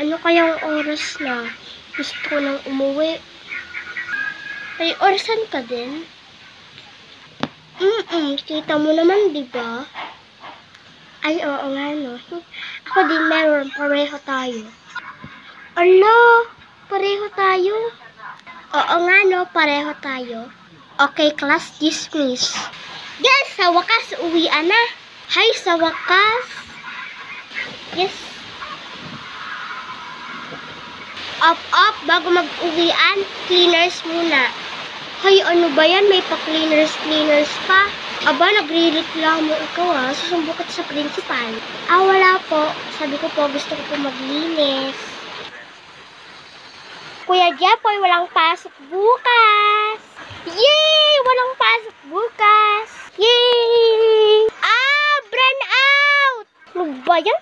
Ano kayang oras na? Gusto ko nang umuwi. Ay, orasan ka din? Kita mo naman, di ba? Ay, oo nga, no. Ako din meron, pareho tayo. Ala, pareho tayo. Oo nga, no, pareho tayo. Okay, class dismiss. Yes, sa wakas, uwian na. Hi, sa wakas. Yes. Up, bago mag-uwian, cleaners muna. Hay, ano ba yan? May pa-cleaners pa. Aba, nagre-reklamo ikaw Susumbo ka sa principal. Wala po. Sabi ko po, gusto ko po maglinis. Kuya Jepoy, walang pasok bukas. Yay! Walang pasok bukas. Yay! Brand out! Ano ba yan?